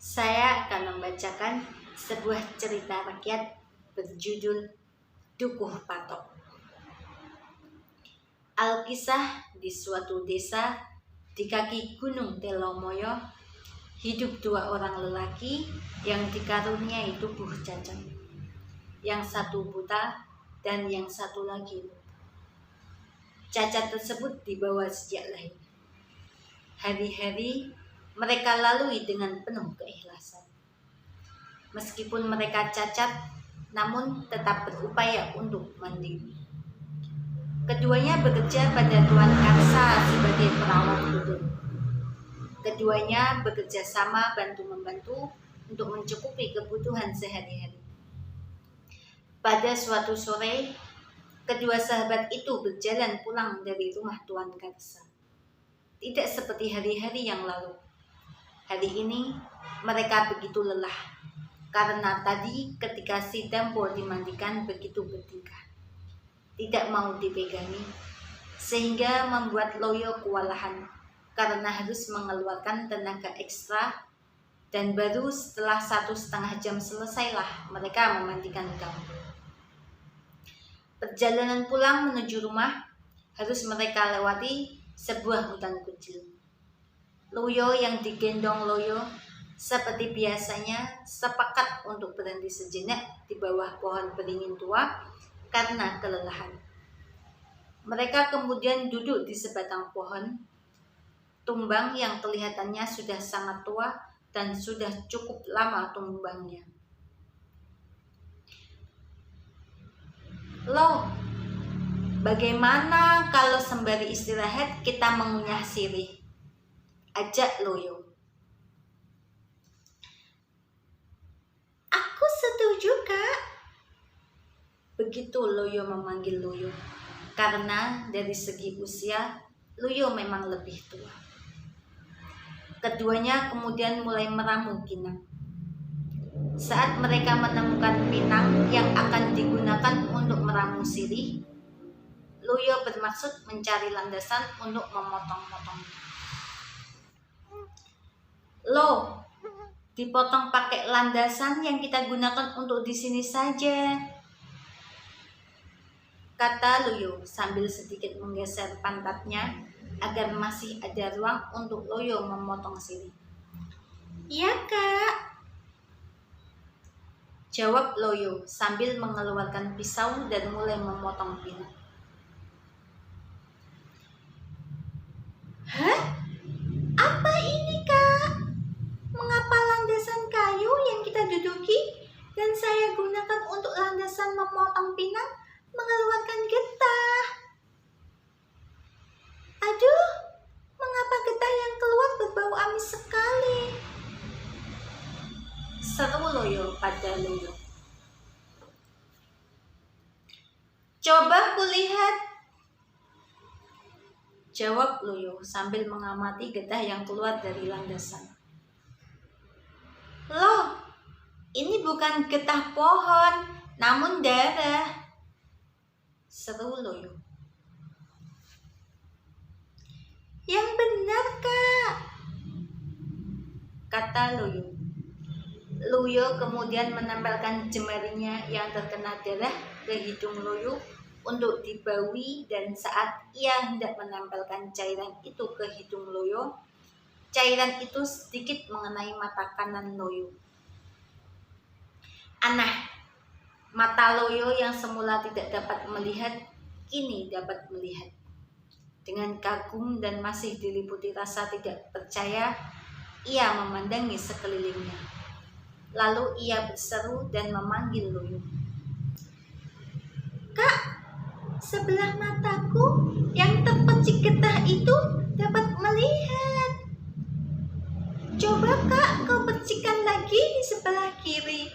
Saya akan membacakan sebuah cerita rakyat berjudul Dukuh Patok. Alkisah di suatu desa di kaki Gunung Telomoyo, hidup dua orang lelaki yang dikaruniai tubuh cacat. Yang satu buta dan yang satu lagi lumpuh. Cacat tersebut dibawa sejak lahir. Hari-hari mereka lalui dengan penuh keikhlasan. Meskipun mereka cacat, namun tetap berupaya untuk mandiri. Keduanya bekerja pada Tuan Karsa sebagai perawat gedung. Keduanya bekerja sama bantu-membantu untuk mencukupi kebutuhan sehari-hari. Pada suatu sore, kedua sahabat itu berjalan pulang dari rumah Tuan Karsa. Tidak seperti hari-hari yang lalu. Hari ini mereka begitu lelah karena tadi ketika si Dampo dimandikan begitu bertingkah, tidak mau dipegangi, sehingga membuat Loyo kewalahan karena harus mengeluarkan tenaga ekstra, dan baru setelah 1,5 jam selesailah mereka memandikan Dampo. Perjalanan pulang menuju rumah harus mereka lewati sebuah hutan kecil. Loyo yang digendong Loyo seperti biasanya sepakat untuk berhenti sejenak di bawah pohon beringin tua karena kelelahan. Mereka kemudian duduk di sebatang pohon tumbang yang kelihatannya sudah sangat tua dan sudah cukup lama tumbangnya. "Lo, bagaimana kalau sembari istirahat kita mengunyah sirih?" ajak Loyo. "Aku setuju, Kak." Begitu Loyo memanggil Loyo, karena dari segi usia Loyo memang lebih tua. Keduanya kemudian mulai meramu pinang. Saat mereka menemukan pinang yang akan digunakan untuk meramu sirih, Loyo bermaksud mencari landasan untuk memotong-motongnya. "Lo, dipotong pakai landasan yang kita gunakan untuk di sini saja," kata Loyo sambil sedikit menggeser pantatnya agar masih ada ruang untuk Loyo memotong sirih. "Iya, Kak," jawab Loyo sambil mengeluarkan pisau dan mulai memotong pinang. "Hah? Apa ini, Kak? Mengapa landasan kayu yang kita duduki dan saya gunakan untuk landasan memotong pinang mengeluarkan getah? Aduh, mengapa getah yang keluar berbau amis sekali?" seru Loyo pada Loyo. "Coba kulihat," jawab Loyo sambil mengamati getah yang keluar dari landasan. "Loh, ini bukan getah pohon, namun darah," seru Loyo. "Yang benar, Kak," kata Loyo. Loyo kemudian menempelkan jemarinya yang terkena darah ke hidung Loyo untuk dibaui, dan saat ia hendak menempelkan cairan itu ke hidung Loyo, cairan itu sedikit mengenai mata kanan Loyo. Aneh, mata Loyo yang semula tidak dapat melihat, kini dapat melihat. Dengan kagum dan masih diliputi rasa tidak percaya, ia memandangi sekelilingnya. Lalu ia berseru dan memanggil Loyo. "Kak, sebelah mataku yang terpercik getah itu dapat melihat. Coba, Kak, kau percikan lagi di sebelah kiri,"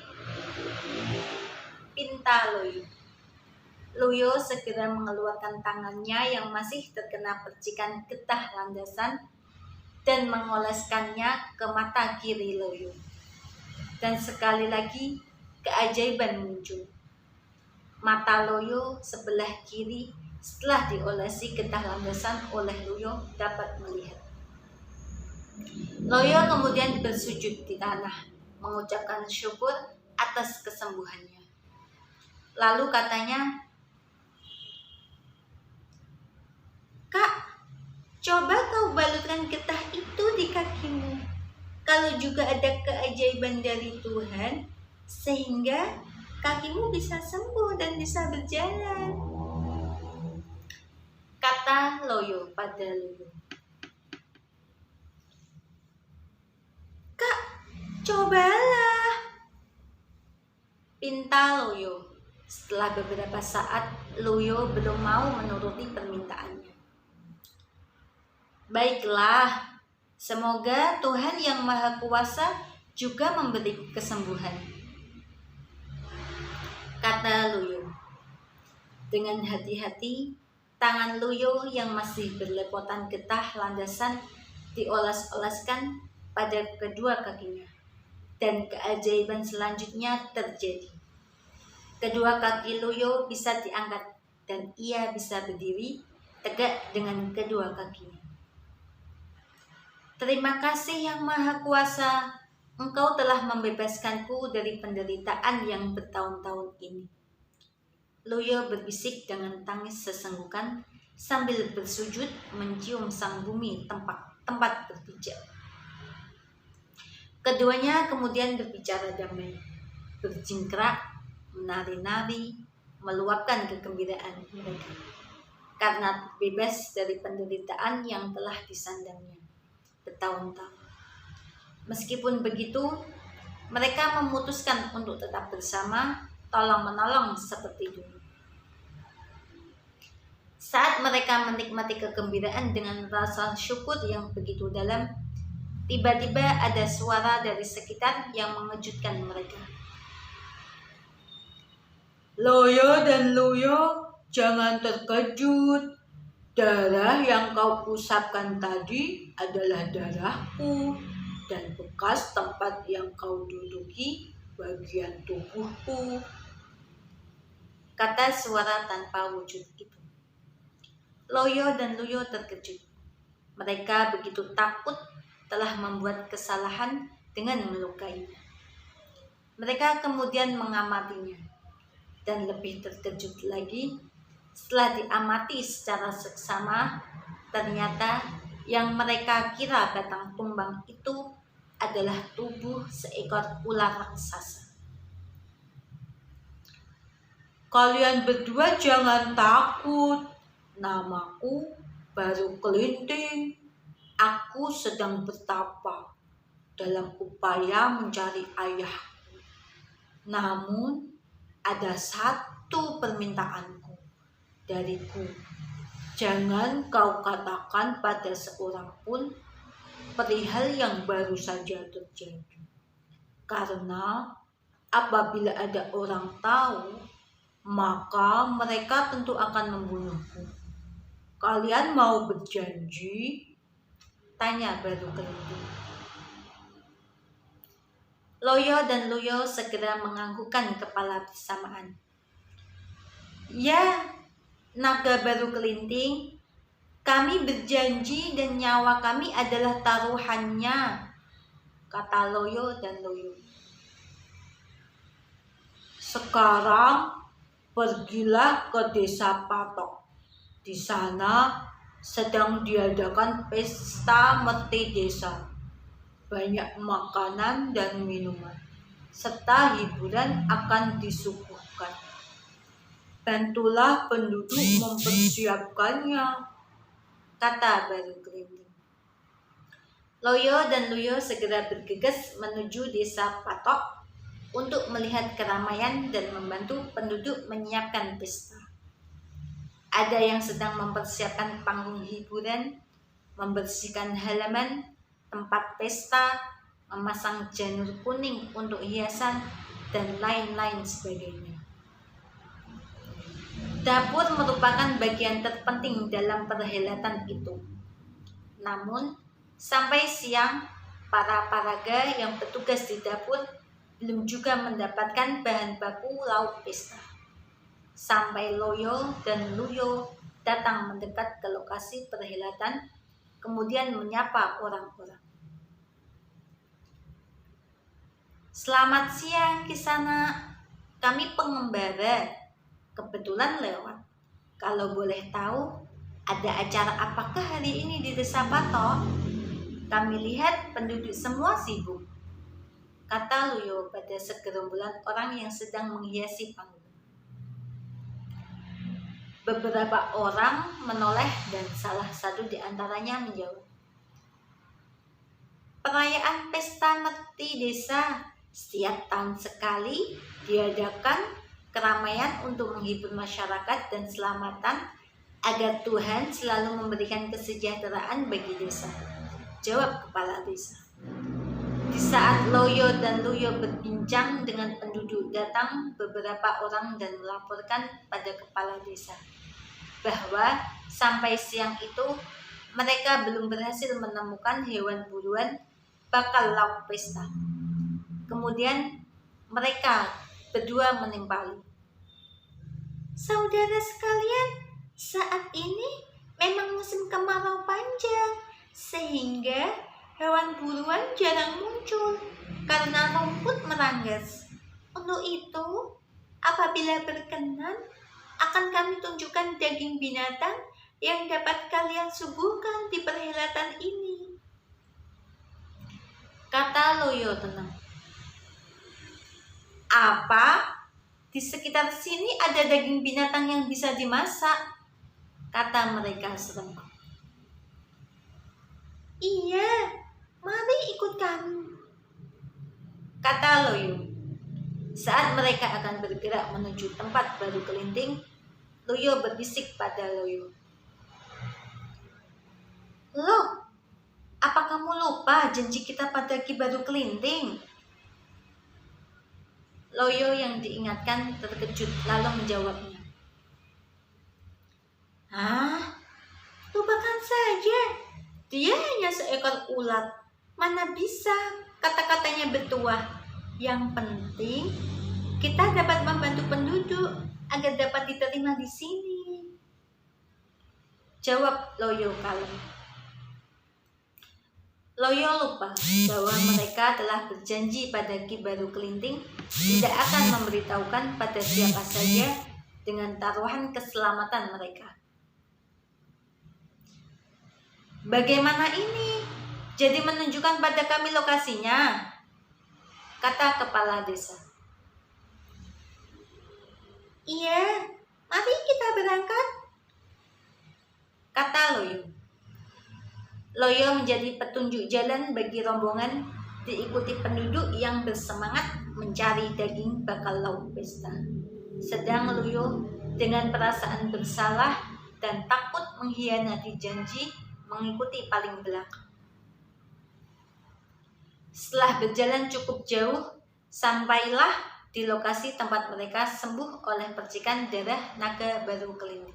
pinta Loyo. Loyo segera mengeluarkan tangannya yang masih terkena percikan getah landasan dan mengoleskannya ke mata kiri Loyo. Dan sekali lagi keajaiban muncul. Mata Loyo sebelah kiri setelah diolesi getah landasan oleh Loyo dapat melihat. Loyo kemudian bersujud di tanah, mengucapkan syukur atas kesembuhannya. Lalu katanya, "Kak, coba kau balutkan getah itu di kakimu. Kalau juga ada keajaiban dari Tuhan, sehingga kakimu bisa sembuh dan bisa berjalan," kata Loyo pada Loyo. "Kak, cobalah," pinta Loyo. Setelah beberapa saat, Loyo belum mau menuruti permintaannya. "Baiklah, semoga Tuhan yang Maha Kuasa juga memberi kesembuhan," kata Loyo. Dengan hati-hati, tangan Loyo yang masih berlepotan getah landasan dioles-oleskan pada kedua kakinya, dan keajaiban selanjutnya terjadi. Kedua kaki Loyo bisa diangkat dan ia bisa berdiri tegak dengan kedua kakinya. "Terima kasih Yang Maha Kuasa, Engkau telah membebaskanku dari penderitaan yang bertahun-tahun ini," Loyo berbisik dengan tangis sesenggukan sambil bersujud mencium sang bumi tempat berpijak. Keduanya kemudian berbicara damai, berjingkrak, menari-nari, meluapkan kegembiraan mereka karena bebas dari penderitaan yang telah disandangnya bertahun-tahun. Meskipun begitu, mereka memutuskan untuk tetap bersama, tolong-menolong seperti dulu. Saat mereka menikmati kegembiraan dengan rasa syukur yang begitu dalam, tiba-tiba ada suara dari sekitar yang mengejutkan mereka. "Loyo dan Loyo, jangan terkejut. Darah yang kau usapkan tadi adalah darahku, dan bekas tempat yang kau duduki bagian tubuhku," kata suara tanpa wujud itu. Loyo dan Loyo terkejut. Mereka begitu takut telah membuat kesalahan dengan melukainya. Mereka kemudian mengamatinya. Dan lebih terkejut lagi, setelah diamati secara seksama, ternyata yang mereka kira batang tumbang itu adalah tubuh seekor ular raksasa. "Kalian berdua jangan takut. Namaku Baru Kelinting. Aku sedang bertapa dalam upaya mencari ayahku. Namun, ada satu permintaanku dariku. Jangan kau katakan pada seorang pun perihal yang baru saja terjadi. Karena apabila ada orang tahu, maka mereka tentu akan membunuhku. Kalian mau berjanji?" tanya Baru Kelinting. Loyo dan Loyo segera menganggukkan kepala bersamaan. "Ya, naga Baru Kelinting, kami berjanji dan nyawa kami adalah taruhannya," kata Loyo dan Loyo. "Sekarang pergilah ke desa Patok. Di sana sedang diadakan pesta merti desa. Banyak makanan dan minuman, serta hiburan akan disuguhkan. Bantulah penduduk mempersiapkannya," kata Baru Kelinting. Loyo dan Loyo segera bergegas menuju desa Patok untuk melihat keramaian dan membantu penduduk menyiapkan pesta. Ada yang sedang mempersiapkan panggung hiburan, membersihkan halaman tempat pesta, memasang janur kuning untuk hiasan, dan lain-lain sebagainya. Dapur merupakan bagian terpenting dalam perhelatan itu. Namun, sampai siang, para paraga yang bertugas di dapur belum juga mendapatkan bahan baku lauk pesta. Sampai Loyo dan Loyo datang mendekat ke lokasi perhelatan, kemudian menyapa orang-orang. Selamat siang Kisana, kami pengembara, kebetulan lewat. Kalau boleh tahu, ada acara apakah hari ini di Desa Patok? Kami lihat penduduk semua sibuk, kata Luyo pada segerombolan orang yang sedang menghiasi panggung. Beberapa orang menoleh dan salah satu di antaranya menjawab, perayaan pesta merti desa setiap tahun sekali diadakan keramaian untuk menghibur masyarakat dan selamatan agar Tuhan selalu memberikan kesejahteraan bagi desa, jawab kepala desa. Di saat Loyo dan Luyo berbincang dengan penduduk, datang beberapa orang dan melaporkan pada kepala desa bahwa sampai siang itu mereka belum berhasil menemukan hewan buruan bakal lauk pesta. Kemudian mereka berdua menimpali. Saudara sekalian, saat ini memang musim kemarau panjang, sehingga hewan buruan jarang muncul karena rumput meranggas. Untuk itu, apabila berkenan, akan kami tunjukkan daging binatang yang dapat kalian suguhkan di perhelatan ini, kata Loyo tenang. Apa? Di sekitar sini ada daging binatang yang bisa dimasak, kata mereka serempak. Iya, mari ikut kami, kata Loyo. Saat mereka akan bergerak menuju tempat baru kelinting, Loyo berbisik pada Loyo. Loh, apa kamu lupa janji kita pada Ki Baru Kelinting? Loyo yang diingatkan terkejut lalu menjawabnya. Hah? Lupakan saja. Dia hanya seekor ulat. Mana bisa kata-katanya bertuah. Yang penting kita dapat membantu penduduk agar dapat diterima di sini, jawab Loyo kalem. Loyo lupa bahwa mereka telah berjanji pada Ki Baru Kelinting tidak akan memberitahukan pada siapa saja dengan taruhan keselamatan mereka. Bagaimana ini? Jadi menunjukkan pada kami lokasinya, kata kepala desa. Iya, mari kita berangkat, kata Loyo. Loyo menjadi petunjuk jalan bagi rombongan, diikuti penduduk yang bersemangat mencari daging bakal lauk pesta. Sedang Loyo dengan perasaan bersalah dan takut mengkhianati janji mengikuti paling belakang. Setelah berjalan cukup jauh, sampailah di lokasi tempat mereka sembuh oleh percikan darah naga baru kelinting.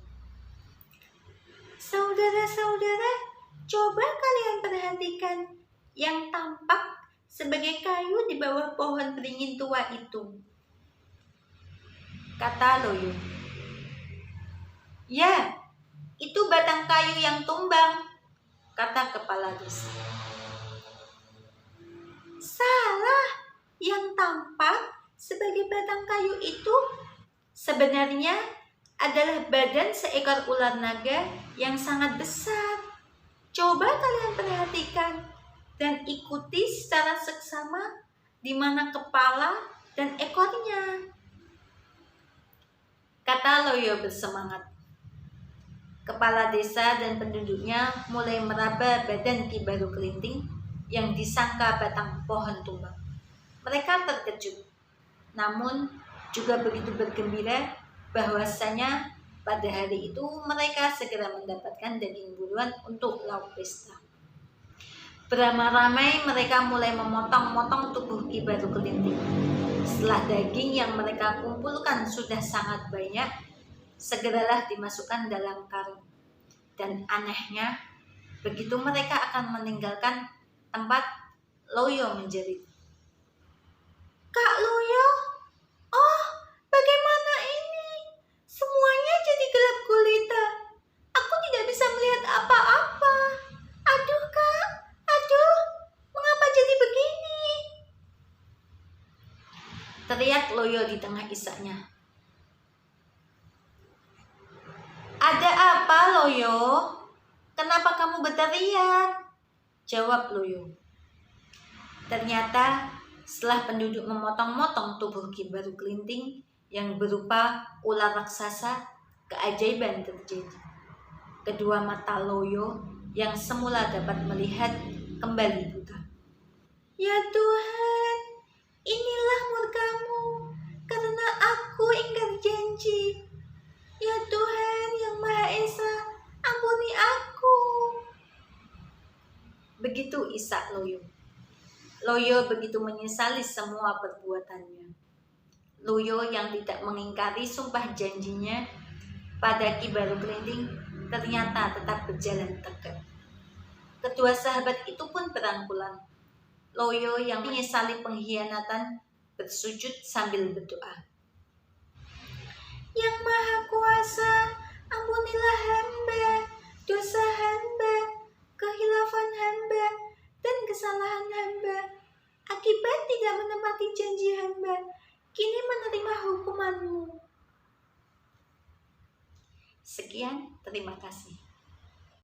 Saudara-saudara, coba kalian perhatikan yang tampak sebagai kayu di bawah pohon beringin tua itu, kata Loyo. Ya, itu batang kayu yang tumbang, kata kepala desa. Salah, yang tampak sebagai batang kayu itu sebenarnya adalah badan seekor ular naga yang sangat besar. Coba kalian perhatikan dan ikuti secara seksama di mana kepala dan ekornya, kata Loyo bersemangat. Kepala desa dan penduduknya mulai meraba badan Ki Baru Kelinting yang disangka batang pohon tumbang. Mereka terkejut, namun juga begitu bergembira bahwasanya pada hari itu mereka segera mendapatkan daging buruan untuk lauk pesta. Beramai-ramai mereka mulai memotong-motong tubuh Ki Baru Kelinting. Setelah daging yang mereka kumpulkan sudah sangat banyak, segeralah dimasukkan dalam karung. Dan anehnya, begitu mereka akan meninggalkan tempat, Loyo menjerit. Kak Loyo, oh bagaimana ini? Semuanya jadi gelap gulita. Aku tidak bisa melihat apa-apa. Aduh kak, aduh, mengapa jadi begini? Teriak Loyo di tengah isaknya. "Ada apa, Loyo? Kenapa kamu berteriak?" jawab Loyo. Ternyata setelah penduduk memotong-motong tubuh Ki Baru Kelinting yang berupa ular raksasa, keajaiban terjadi. Kedua mata Loyo yang semula dapat melihat kembali buta. "Ya Tuhan, inilah murka-Mu karena aku ingkar janji. Ya Tuhan yang Maha Esa, ampuni aku." Begitu isak Loyo. Loyo begitu menyesali semua perbuatannya. Loyo yang tidak mengingkari sumpah janjinya pada Ki Baru Kelinting ternyata tetap berjalan tegak. Kedua sahabat itu pun berangkulan. Loyo yang menyesali pengkhianatan bersujud sambil berdoa. "Yang Maha Kuasa, ampunilah hamba, dosa hamba, kehilafan hamba, dan kesalahan hamba. Akibat tidak menepati janji hamba, kini menerima hukuman-Mu." Sekian, terima kasih.